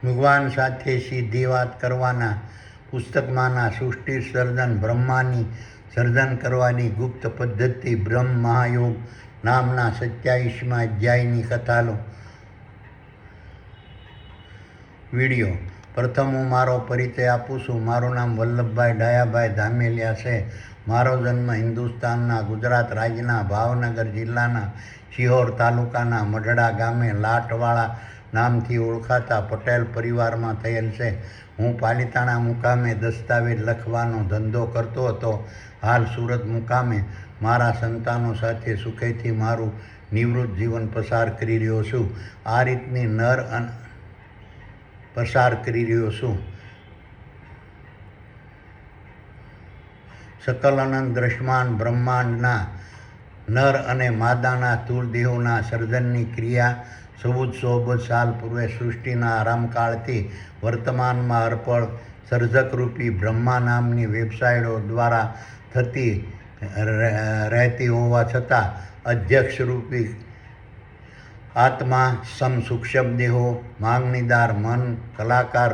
ભગવાન સાથે સીધી વાત કરવાના પુસ્તકમાંના સૃષ્ટિ સર્જન બ્રહ્માની સર્જન કરવાની ગુપ્ત પદ્ધતિ બ્રહ્મ મહાયોગ નામના 27મા અધ્યાયની કથાનો વિડીયો. પ્રથમ હું મારો પરિચય આપું છું. મારું નામ વલ્લભભાઈ ડાયાભાઈ ધામેલિયા છે. મારો જન્મ હિન્દુસ્તાનના ગુજરાત રાજ્યના ભાવનગર જિલ્લાના શિહોર તાલુકાના મઢડા ગામે લાટવાળા નામથી ઓળખાતા પટેલ પરિવારમાં થયેલ છે. હું પાલિતાણા મુકામે દસ્તાવેજ લખવાનો ધંધો કરતો હતો. હાલ સુરત મુકામે મારા સંતાનો સાથે સુખેથી મારું નિવૃત્ત જીવન પસાર કરી રહ્યો છું. આ રીતની પસાર કરી રહ્યો છું. સકલ અનંત દ્રશ્યમાન બ્રહ્માંડના નર અને માદાના સ્થૂળ દેહોના સર્જનની ક્રિયા 1400 સાલ પૂર્વે સૃષ્ટિના આરંભકાળથી વર્તમાનમાં અર્પણ સર્જકરૂપી બ્રહ્મા નામની વેબસાઇટો દ્વારા થતી રહેતી હોવા છતાં અધ્યક્ષરૂપી આત્મા સૂક્ષ્મ દેહો માંગણીદાર મન કલાકાર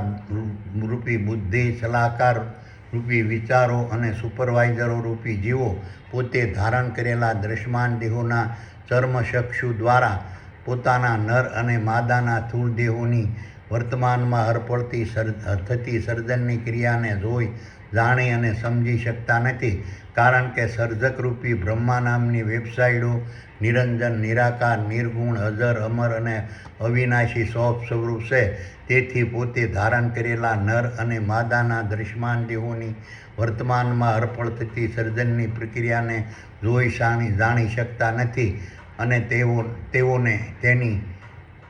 રૂપી બુદ્ધિ સલાહકાર રૂપી વિચારો અને સુપરવાઇઝરો રૂપી જીવો પોતે ધારણ કરેલા દ્રશ્યમાન દેહોના ચર્મચક્ષુ દ્વારા પોતાના નર અને માદાના સ્થૂળ દેહોની વર્તમાનમાં અર્પણથી થતી સર્જનની ક્રિયાને જોઈ જાણી અને સમજી શકતા નથી. કારણ કે સર્જકરૂપી બ્રહ્મા નામની વેબસાઇટો નિરંજન નિરાકાર નિર્ગુણ અજર અમર અને અવિનાશી સ્વરૂપ છે. તેથી પોતે ધારણ કરેલા નર અને માદાના દ્રશ્યમાન દેહોની વર્તમાનમાં અર્પણ થતી સર્જનની પ્રક્રિયાને જોઈ જાણી શકતા નથી અને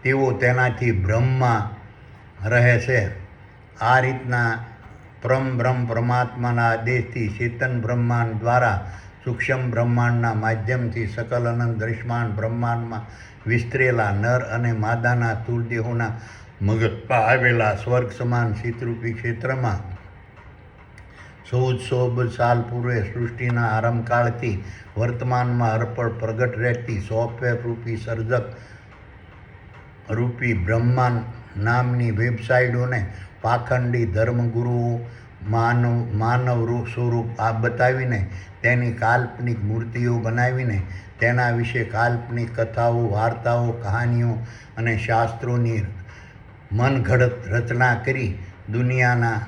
તેઓ તેનાથી બ્રહ્મમાં રહે છે. આ રીતના બ્રહ્મ પરમાત્માના આદેશથી ચેતન બ્રહ્માંડ દ્વારા સૂક્ષ્મ બ્રહ્માંડના માધ્યમથી સકલ અનંત દ્રશ્યમાન બ્રહ્માંડમાં વિસ્તરેલા નર અને માદાના સ્થૂળ દેહોના મગજમાં આવેલા સ્વર્ગ સમાન શીતરૂપી ક્ષેત્રમાં 1400 સાલ પૂર્વે સૃષ્ટિના આરંભકાળથી વર્તમાનમાં અર્પણ પ્રગટ રહેતી સોફ્ટવેર રૂપી સર્જક રૂપી બ્રહ્મા નામની વેબસાઇટોને પાખંડી ધર્મગુરુઓ માનવ સ્વરૂપ બતાવીને તેની કાલ્પનિક મૂર્તિઓ બનાવીને તેના વિશે કાલ્પનિક કથાઓ વાર્તાઓ કહાનીઓ અને શાસ્ત્રોની મનઘડત રચના કરી દુનિયાના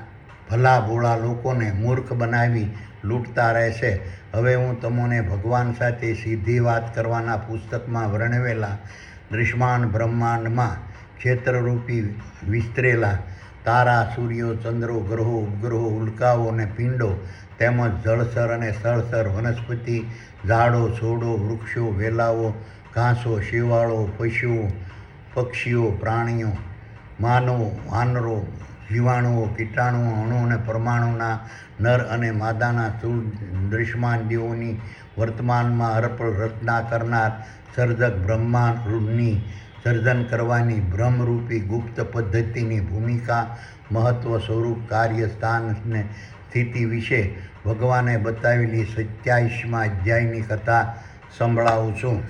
ભલા ભોળા લોકોને મૂર્ખ બનાવી લૂંટતા રહેશે. હવે હું તમને ભગવાન સાથે સીધી વાત કરવાના પુસ્તકમાં વર્ણવેલા દૃશ્યમાન બ્રહ્માંડમાં ક્ષેત્રરૂપી વિસ્તરેલા તારા સૂર્યો ચંદ્રો ગ્રહો ઉપગ્રહો ઉલ્કાઓ અને પિંડો તેમજ જળચર અને સ્થળચર વનસ્પતિ ઝાડો છોડો વૃક્ષો વેલાઓ ઘાસો શેવાળો પશુઓ પક્ષીઓ પ્રાણીઓ માનવો વાનરો જીવાણુઓ કીટાણુઓ અણુ અને પરમાણુના નર અને માદાના સ્થૂળ દૃશ્યમાન દેહોની વર્તમાનમાં અર્પણ રચના કરનાર સર્જક બ્રહ્માંડની સર્જન કરવાની બ્રહ્મરૂપી ગુપ્ત પદ્ધતિની ભૂમિકા મહત્વ સ્વરૂપ કાર્ય સ્થાન અને સ્થિતિ વિશે ભગવાને બતાવેલી 27મા અધ્યાયની કથા સંભળાવું છું.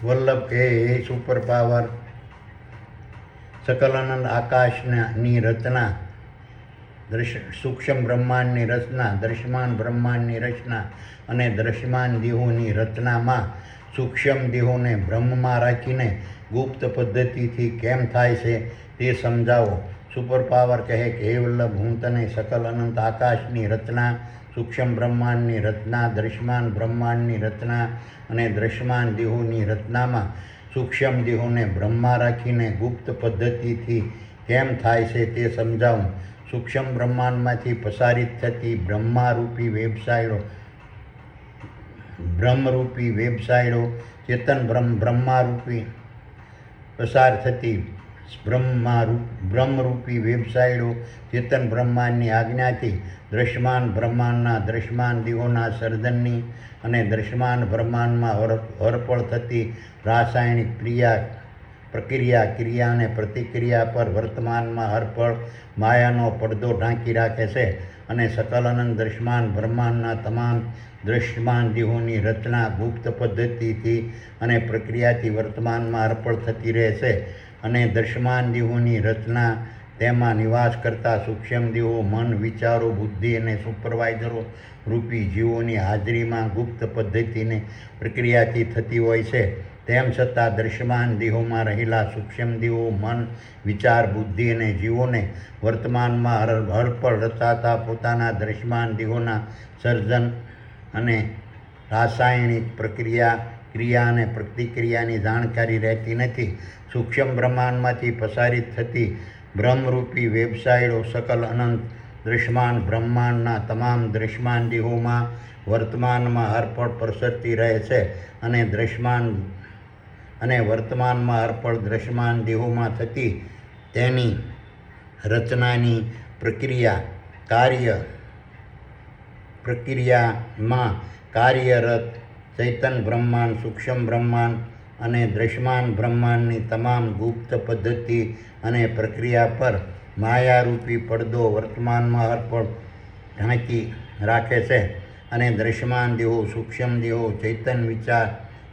વલ્લભ કહે, હે સુપર પાવર, સકલાનંદ આકાશની રચના સૂક્ષ્મ બ્રહ્માંડની રચના દ્રશ્યમાન બ્રહ્માંડની રચના અને દ્રશ્યમાન દેહોની રચનામાં સૂક્ષ્મ દેહોને બ્રહ્મમાં રાખીને ગુપ્ત પદ્ધતિથી કેમ થાય છે તે સમજાવો. સુપર પાવર કહે કે હે વલ્લભ, હું તને સકલ અનંત આકાશની રચના સૂક્ષ્મ બ્રહ્માંડની રચના દ્રશ્યમાન બ્રહ્માંડની રચના અને દ્રશ્યમાન દેહોની રચનામાં સૂક્ષ્મ દેહોને બ્રહ્મા રાખીને ગુપ્ત પદ્ધતિથી કેમ થાય છે તે સમજાવું. સૂક્ષ્મ બ્રહ્માંડમાંથી પસારિત થતી બ્રહ્મરૂપી વેબસાઇટો ચેતન બ્રહ્મારૂપી પસાર થતી બ્રહ્મરૂપી વેબસાઇટો ચેતન બ્રહ્માંડની આજ્ઞાથી દ્રશ્યમાન બ્રહ્માંડના દ્રશ્યમાન દેહોના સર્જનની અને દ્રશ્યમાન બ્રહ્માંડમાં અર્પણ થતી રાસાયણિક ક્રિયા અને પ્રતિક્રિયા પર વર્તમાનમાં અર્પણ માયાનો પડદો ઢાંકી રાખે છે. અને સકલ અનંત દ્રશ્યમાન બ્રહ્માંડના તમામ દ્રશ્યમાન દેહોની રચના ગુપ્ત પદ્ધતિથી અને પ્રક્રિયાથી વર્તમાનમાં અર્પણ થતી રહેશે અને દ્રશ્યમાન દેહોની રચના તેમાં નિવાસ કરતા સૂક્ષ્મ દેહો મન વિચારો બુદ્ધિ અને સુપરવાઇઝરો રૂપી જીવોની હાજરીમાં ગુપ્ત પદ્ધતિને પ્રક્રિયાથી થતી હોય છે. તેમ છતાં દ્રશ્યમાન દેહોમાં રહેલા સૂક્ષ્મ દેહો મન વિચાર બુદ્ધિ અને જીવોને વર્તમાનમાં હરપળ રચાતા પોતાના દ્રશ્યમાન દેહોના સર્જન અને રાસાયણિક ક્રિયા અને પ્રતિક્રિયાની જાણકારી રહેતી નથી. સૂક્ષ્મ બ્રહ્માંડમાંથી પસારિત થતી બ્રહ્મરૂપી વેબસાઇટો સકલ અનંત દ્રશ્યમાન બ્રહ્માંડના તમામ દ્રશ્યમાન દેહોમાં વર્તમાનમાં હરપળ પ્રસરતી રહે છે અને વર્તમાનમાં હરપળ દ્રશ્યમાન દેહોમાં થતી તેની રચનાની પ્રક્રિયામાં કાર્યરત ચૈતન બ્રહ્માંડ સૂક્ષ્મ બ્રહ્માંડ અને દ્રશ્યમાન બ્રહ્માંડની તમામ ગુપ્ત પદ્ધતિ અને પ્રક્રિયા પર માયારૂપી પડદો વર્તમાનમાં હરપળ ઢાંકી રાખે છે અને દ્રશ્યમાન દેહો સૂક્ષ્મ દેહો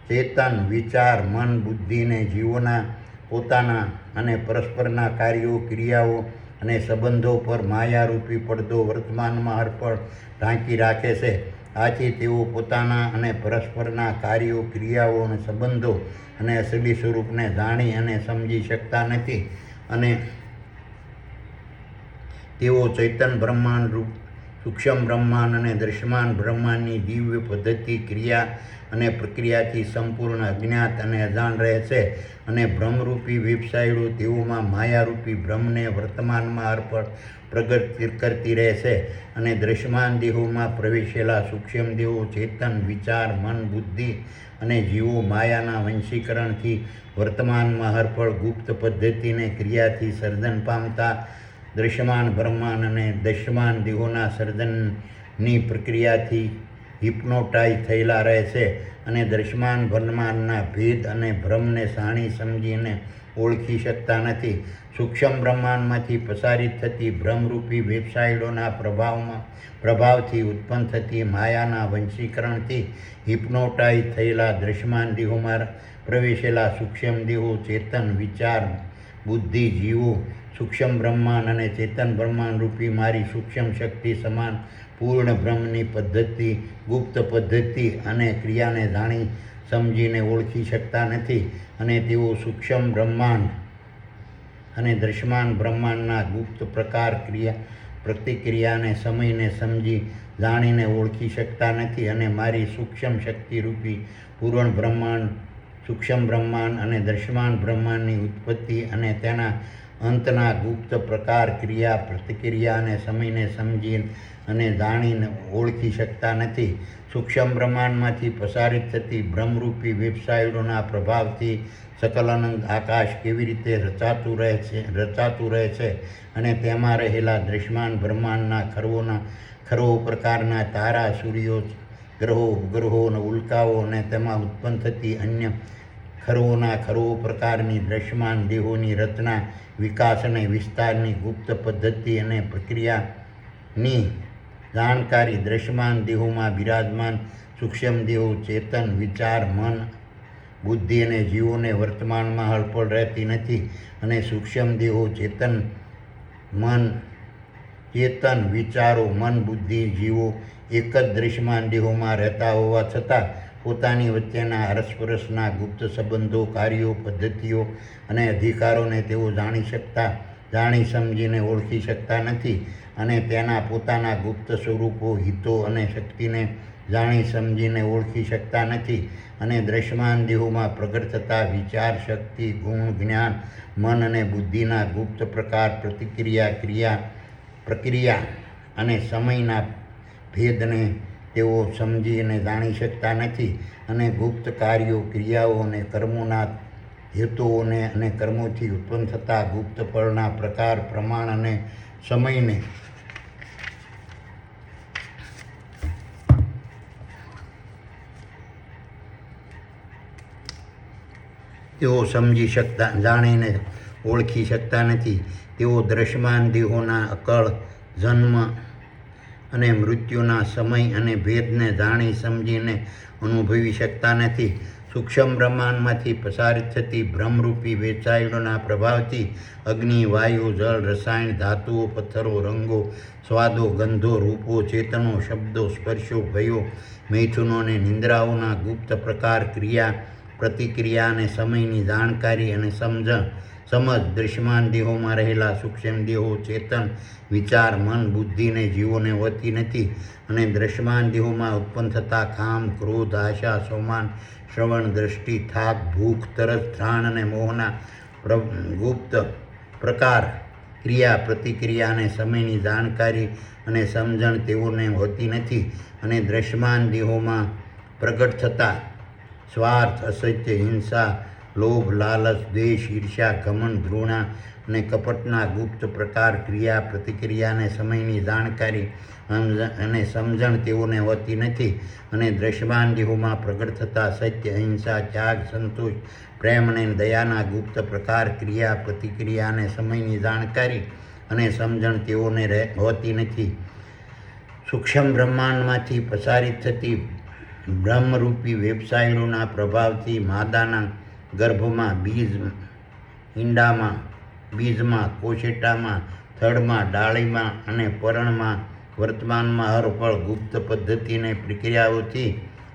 ચેતન વિચાર મન બુદ્ધિને જીવોના પોતાના અને પરસ્પરના કાર્યો ક્રિયાઓ અને સંબંધો પર માયારૂપી પડદો વર્તમાનમાં હરપળ ઢાંકી રાખે છે. આથી તેઓ પોતાના અને પરસ્પરના કાર્યો ક્રિયાઓ અને સંબંધો અને અસલી સ્વરૂપને જાણી અને સમજી શકતા નથી અને તેઓ ચૈતન બ્રહ્માંડ સૂક્ષ્મ બ્રહ્માંડ અને દ્રશ્યમાન બ્રહ્માંડની દિવ્ય પદ્ધતિ ક્રિયા અને પ્રક્રિયાથી સંપૂર્ણ અજ્ઞાત અને અજાણ રહે છે અને બ્રહ્મરૂપી વેબસાઇટો તેઓમાં માયારૂપી બ્રહ્મને વર્તમાનમાં અર્પણ પ્રગટ કરતી રહે છે અને દ્રશ્યમાન દેહોમાં પ્રવેશેલા સૂક્ષ્મ દેહો ચેતન વિચાર મન બુદ્ધિ અને જીવો માયાના વંશીકરણથી વર્તમાનમાં હરપળ ગુપ્ત પદ્ધતિને ક્રિયાથી સર્જન પામતા દ્રશ્યમાન બ્રહ્માંડ અને દૃશ્યમાન દેહોના સર્જનની પ્રક્રિયાથી હિપ્નોટાઇઝ થયેલા રહે છે અને દ્રશ્યમાન બ્રહ્માંડના ભેદ અને ભ્રમને જાણી સમજીને ઓળખી શકતા નથી. સૂક્ષ્મ બ્રહ્માંડમાંથી પસારિત થતી બ્રહ્મરૂપી વેબસાઇટોના પ્રભાવથી ઉત્પન્ન થતી માયાના વંશીકરણથી હિપ્નોટાઇઝ થયેલા દ્રશ્યમાન દેહોમાં પ્રવેશેલા સૂક્ષ્મ દેહો ચેતન વિચાર બુદ્ધિ જીવો સૂક્ષ્મ બ્રહ્માંડ અને ચેતન બ્રહ્માંડ રૂપી મારી સૂક્ષ્મ શક્તિ સમાન પૂર્ણ બ્રહ્મની પદ્ધતિ ગુપ્ત પદ્ધતિ અને ક્રિયાને જાણી સમજીને ઓળખી શકતા નથી અને તેઓ સૂક્ષ્મ બ્રહ્માંડ અને દ્રશ્યમાન બ્રહ્માંડના ગુપ્ત પ્રકાર પ્રતિક્રિયાને સમયને સમજી જાણીને ઓળખી શકતા નથી અને મારી સૂક્ષ્મ શક્તિરૂપી પૂર્ણ બ્રહ્માંડ સૂક્ષ્મ બ્રહ્માંડ અને દ્રશ્યમાન બ્રહ્માંડની ઉત્પત્તિ અને તેના અંતના ગુપ્ત પ્રકાર ક્રિયા પ્રતિક્રિયાને સમયને સમજી અને જાણીને ઓળખી શકતા નથી. સૂક્ષ્મ બ્રહ્માંડમાંથી પસારિત થતી બ્રહ્મરૂપી વેબસાઇટોના પ્રભાવથી સકલ અનંત આકાશ કેવી રીતે રચાતું રહે છે અને તેમાં રહેલા દ્રશ્યમાન બ્રહ્માંડના ખરો પ્રકારના તારા સૂર્યો ગ્રહો ઉપગ્રહો અને ઉલ્કાઓ અને તેમાં ઉત્પન્ન થતી અન્ય ખરો પ્રકારની દ્રશ્યમાન દેહોની રચના વિકાસ અને વિસ્તારની ગુપ્ત પદ્ધતિ અને પ્રક્રિયાની જાણકારી દ્રશ્યમાન દેહોમાં બિરાજમાન સૂક્ષ્મ દેહો ચેતન વિચાર મન બુદ્ધિ અને જીવોને વર્તમાનમાં હલપળ રહેતી નથી અને સૂક્ષ્મ દેહો ચેતન વિચારો મન બુદ્ધિ જીવો એક જ દ્રશ્યમાન દેહોમાં રહેતા હોવા છતાં પોતાની વચ્ચેના અરસપરસના ગુપ્ત સંબંધો કાર્યો પદ્ધતિઓ અને અધિકારોને તેઓ જાણી સમજીને ઓળખી શકતા નથી અને તેના પોતાના ગુપ્ત સ્વરૂપો હિતો અને શક્તિને જાણી સમજીને ઓળખી શકતા નથી અને દ્રશ્યમાન દેહોમાં પ્રગટ થતા વિચાર શક્તિ ગુણ જ્ઞાન મન અને બુદ્ધિના ગુપ્ત પ્રકાર પ્રક્રિયા અને સમયના ભેદને તેઓ સમજી અને જાણી શકતા નથી અને ગુપ્ત કાર્યો ક્રિયાઓ અને કર્મોના હેતુઓને અને કર્મોથી ઉત્પન્ન થતા ગુપ્ત ફળના પ્રકાર પ્રમાણ અને સમયને તેઓ સમજી શકતા જાણીને ઓળખી શકતા નથી. તેઓ દ્રશ્યમાન દેહોના અકળ જન્મ અને મૃત્યુના સમય અને ભેદને જાણી સમજીને અનુભવી શકતા નથી. સૂક્ષ્મ બ્રહ્માંડમાંથી પસારિત થતી બ્રહ્મરૂપી વેચાયણોના પ્રભાવથી અગ્નિ, વાયુ, જળ, રસાયણ, ધાતુઓ, પથ્થરો, રંગો, સ્વાદો, ગંધો, રૂપો, ચેતનો, શબ્દો, સ્પર્શો, ભયો, મૈથુનો અને નિંદ્રાઓના ગુપ્ત પ્રકાર, ક્રિયા, પ્રતિક્રિયા અને સમયની જાણકારી અને સમજ દૃશ્યમાન દેહોમાં રહેલા સૂક્ષ્મ દેહો, ચેતન, વિચાર, મન, બુદ્ધિ અને જીવોને હોતી નથી. અને દૃશ્યમાન દેહોમાં ઉત્પન્ન થતા કામ, ક્રોધ, આશા, સોમાન, શ્રવણ, દ્રષ્ટિ, થાક, ભૂખ, તરસ, ત્રાણ અને મોહના ગુપ્ત પ્રકાર, ક્રિયા, પ્રતિક્રિયા અને સમયની જાણકારી અને સમજણ તેઓને હોતી નથી. અને દૃશ્યમાન દેહોમાં પ્રગટ થતા સ્વાર્થ, અસત્ય, હિંસા, લોભ, લાલચ, દ્વેષ, ઈર્ષ્યા, ઘમંડ, ઘૃણા અને કપટના ગુપ્ત પ્રકાર, ક્રિયા, પ્રતિક્રિયા અને સમયની જાણકારી અને સમજણ તેઓને હોતી નથી. અને દૃશ્યમાન દેહોમાં પ્રગટ થતા સત્ય, અહિંસા, ત્યાગ, સંતોષ, પ્રેમ અને દયાના ગુપ્ત પ્રકાર, ક્રિયા, પ્રતિક્રિયા અને સમયની જાણકારી અને સમજણ તેઓને હોતી નથી. સૂક્ષ્મ બ્રહ્માંડમાંથી પસારિત થતી બ્રહ્મરૂપી વેબસાયલોના પ્રભાવથી માદાના ગર્ભમાં, બીજમાં, કોશેટામાં, થડમાં, ડાળીમાં અને પર્ણમાં વર્તમાનમાં હરપળ ગુપ્ત પદ્ધતિ અને પ્રક્રિયાઓથી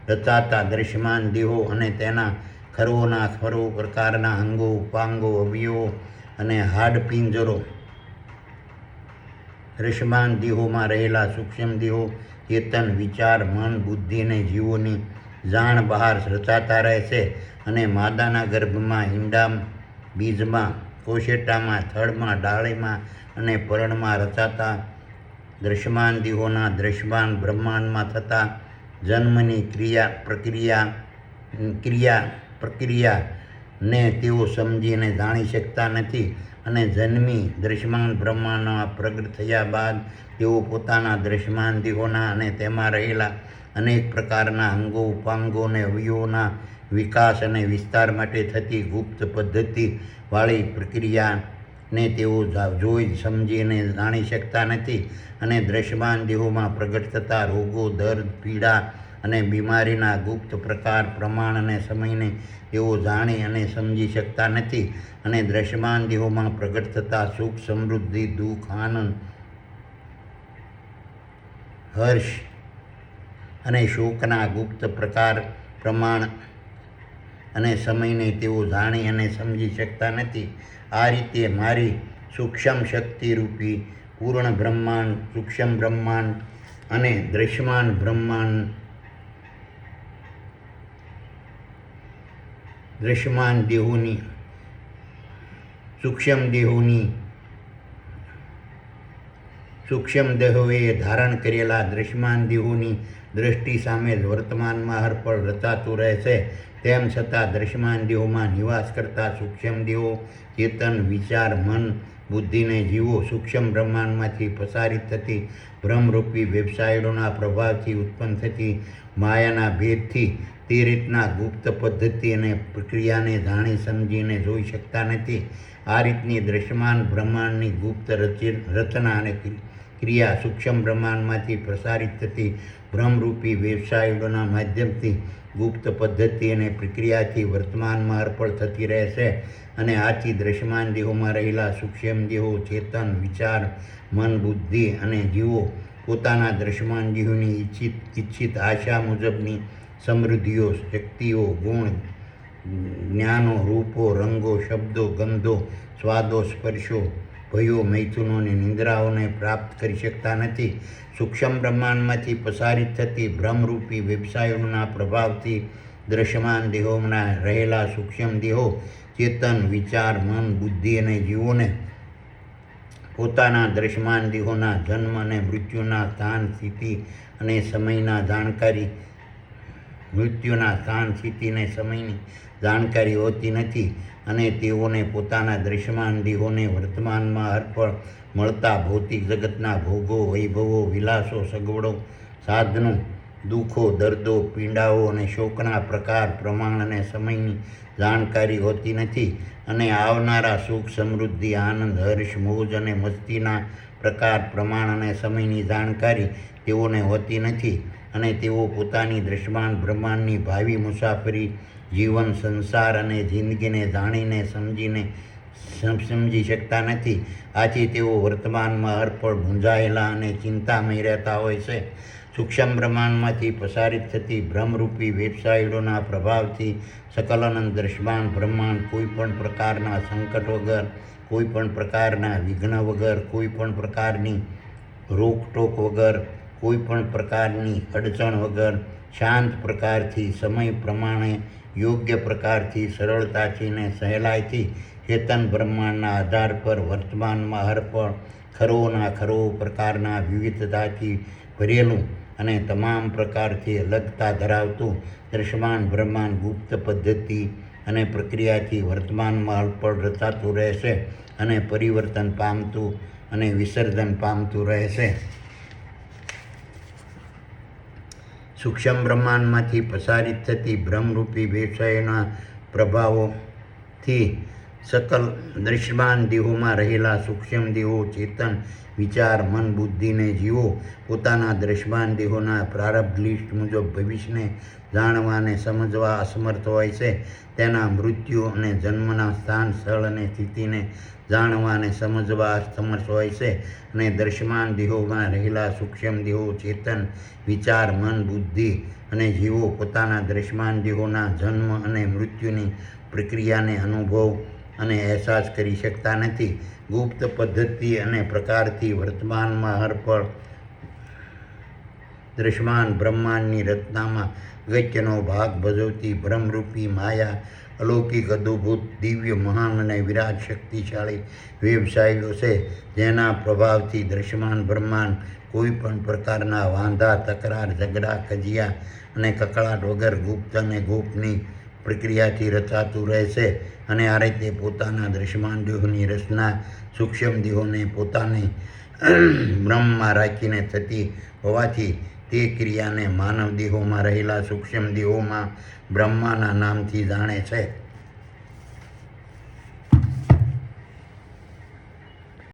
રચાતા દૃશ્યમાન દેહો અને તેના ખરોના ખરો પ્રકારના અંગો, ઉપાંગો, અવયવો અને હાડપિંજરો, દૃશ્યમાન દેહોમાં રહેલા સૂક્ષ્મ દેહો, ચેતન, વિચાર, મન, બુદ્ધિ અને જીવોની જાણ બહાર રચાતા રહે છે. અને માદાના ગર્ભમાં, બીજમાં, કોશેટામાં, થડમાં, ડાળીમાં અને પર્ણમાં રચાતા દૃશ્યમાન દેહોના દૃશ્યમાન બ્રહ્માંડમાં થતા જન્મની પ્રક્રિયાને તેઓ સમજીને જાણી શકતા નથી. અને જન્મી દૃશ્યમાન બ્રહ્માંડમાં પ્રગટ થયા બાદ તેઓ પોતાના દૃશ્યમાન દેહોના અને તેમાં રહેલા અનેક પ્રકારના અંગો, ઉપાંગો અને અવયવોના વિકાસ અને વિસ્તાર માટે થતી ગુપ્ત પદ્ધતિવાળી પ્રક્રિયાને તેઓ જોઈ સમજી અને જાણી શકતા નથી. અને દૃશ્યમાન દેહોમાં પ્રગટ થતા રોગો, દર્દ, પીડા અને બીમારીના ગુપ્ત પ્રકાર, પ્રમાણ અને સમયને તેઓ જાણી અને સમજી શકતા નથી. અને દૃશ્યમાન દેહોમાં પ્રગટ થતા સુખ, સમૃદ્ધિ, દુઃખ, આનંદ, હર્ષ અને શોકના ગુપ્ત પ્રકાર, પ્રમાણ અને સમયને તેઓ જાણી અને સમજી શકતા નથી. આ રીતે મારી સૂક્ષ્મ શક્તિરૂપી પૂર્ણ બ્રહ્માંડ, સૂક્ષ્મ બ્રહ્માંડ અને દૃશ્યમાન બ્રહ્માંડ, દૃશ્યમાન દેહોની, સૂક્ષ્મ દેહોએ ધારણ કરેલા દૃશ્યમાન દેહોની દ્રષ્ટિ સામે જ વર્તમાનમાં હરપળ રચાતું રહે છે. તેમ છતાં દૃશ્યમાન દેહોમાં નિવાસ કરતા સૂક્ષ્મ દેહો, ચેતન, વિચાર, મન, બુદ્ધિ અને જીવો સૂક્ષ્મ બ્રહ્માંડમાંથી પસારિત થતી બ્રહ્મરૂપી વેબસાઇટોના પ્રભાવથી ઉત્પન્ન થતી માયાના ભેદથી તે રીતના ગુપ્ત પદ્ધતિ અને પ્રક્રિયાને જાણી સમજીને જોઈ શકતા નથી. આ રીતની દૃશ્યમાન બ્રહ્માંડની ગુપ્ત રચના અને ક્રિયા સૂક્ષ્મ બ્રહ્માંડમાંથી પ્રસારિત થતી બ્રહ્મરૂપી વેબસાઇટોના માધ્યમથી ગુપ્ત પદ્ધતિ અને પ્રક્રિયાથી વર્તમાનમાં અર્પણ થતી રહે છે. અને આથી દૃશ્યમાન દેહોમાં રહેલા સૂક્ષ્મ દેહો, ચેતન, વિચાર, મન, બુદ્ધિ અને જીવો પોતાના દૃશ્યમાન દેહોની ઈચ્છિત આશા મુજબની સમૃદ્ધિઓ, શક્તિઓ, ગુણ, જ્ઞાનો, રૂપો, રંગો, શબ્દો, ગંધો, સ્વાદો, સ્પર્શો, ભયો, મૈથુનો અને નિંદ્રાઓને પ્રાપ્ત કરી શકતા નથી. સૂક્ષ્મ બ્રહ્માંડમાંથી પસારિત થતી બ્રહ્મરૂપી વેબસાઇટોના પ્રભાવથી દૃશ્યમાન દેહોમાં રહેલા સૂક્ષ્મ દેહો, ચેતન, વિચાર, મન, બુદ્ધિ અને જીવોને પોતાના દૃશ્યમાન દેહોના જન્મ અને મૃત્યુના સ્થાન, સ્થિતિ અને સમયના જાણકારી હોતી નથી. અને તેઓને પોતાના દૃશ્યમાન દેહોને વર્તમાનમાં અર્પણ મળતા ભૌતિક જગતના ભોગો, વૈભવો, વિલાસો, સગવડો, સાધનો, દુઃખો, દર્દો, પીડાઓ અને શોકના પ્રકાર, પ્રમાણ અને સમયની જાણકારી હોતી નથી. અને આવનારા સુખ, સમૃદ્ધિ, આનંદ, હર્ષ, મોજ અને મસ્તીના પ્રકાર, પ્રમાણ અને સમયની જાણકારી તેઓને હોતી નથી અને તેઓ પોતાની દૃશ્યમાન બ્રહ્માંડની ભાવિ મુસાફરી, જીવન, સંસાર અને જિંદગીને જાણીને સમજી શકતા નથી. આથી તેઓ વર્તમાનમાં હરપળ મૂંઝાયેલા અને ચિંતામય રહેતા હોય છે. સૂક્ષ્મ બ્રહ્માંડમાંથી પ્રસારિત થતી ભ્રમરૂપી વેબસાઇટોના પ્રભાવથી સકલ દૃશ્યમાન બ્રહ્માંડ કોઈપણ પ્રકારના સંકટ વગર, કોઈપણ પ્રકારના વિઘ્ન વગર, કોઈપણ પ્રકારની રોકટોક વગર, કોઈપણ પ્રકારની અડચણ વગર શાંત પ્રકારથી, સમય પ્રમાણે યોગ્ય પ્રકારથી, સરળતાથી ને સહેલાઈથી ચેતન બ્રહ્માંડના આધાર પર વર્તમાનમાં હરપળ ખરોના ખરો પ્રકારના વિવિધતાથી ભરેલું અને તમામ પ્રકારથી અલગતા ધરાવતું દૃશ્યમાન બ્રહ્માંડ ગુપ્ત પદ્ધતિ અને પ્રક્રિયાથી વર્તમાનમાં હરપળ રચાતું રહેશે અને પરિવર્તન પામતું અને વિસર્જન પામતું રહેશે. સૂક્ષ્મ બ્રહ્માંડમાંથી પ્રસારિત થતી ભ્રમરૂપી વેબસાઇટોના પ્રભાવોથી સકલ દૃશ્યમાન દેહોમાં રહેલા સૂક્ષ્મ દેહો, ચેતન, વિચાર, મન, બુદ્ધિ ને જીવો પોતાના દૃશ્યમાન દેહોના પ્રારબ્ધ લિસ્ટ મુજબ ભવિષ્યને જાણવા અને સમજવા અસમર્થ હોય છે. તેના મૃત્યુ અને જન્મના સ્થાન, સ્થળ અને સ્થિતિને જાણવા અને સમજવા અસમર્થ હોય છે અને દૃશ્યમાન દેહોમાં રહેલા સૂક્ષ્મ દેહો, ચેતન, વિચાર, મન, બુદ્ધિ અને જીવો પોતાના દૃશ્યમાન દેહોના જન્મ અને મૃત્યુની પ્રક્રિયાને અનુભવ અને અહેસાસ કરી શકતા નથી. ગુપ્ત પદ્ધતિ અને પ્રકારથી વર્તમાનમાં હરપળ દૃશ્યમાન બ્રહ્માંડની રચનામાં અગત્યનો ભાગ ભજવતી ભ્રમરૂપી માયા અલૌકિક, અદ્ભુત, દિવ્ય, મહાન અને વિરાટ શક્તિશાળી વેબસાઇટો છે, જેના પ્રભાવથી દૃશ્યમાન બ્રહ્માંડ કોઈપણ પ્રકારના વાંધા, તકરાર, ઝઘડા, કજિયા અને કકળાટ વગર ગુપ્ત અને ગોપનીય પ્રક્રિયાથી રચાતું રહેશે અને આ રીતે પોતાના દૃશ્યમાન દેહોની રચના સૂક્ષ્મ દેહોને પોતાને બ્રહ્મમાં રાખીને થતી હોવાથી તે ક્રિયાને માનવ દેહોમાં રહેલા સૂક્ષ્મ દેહોમાં બ્રહ્માના નામથી જાણે છે.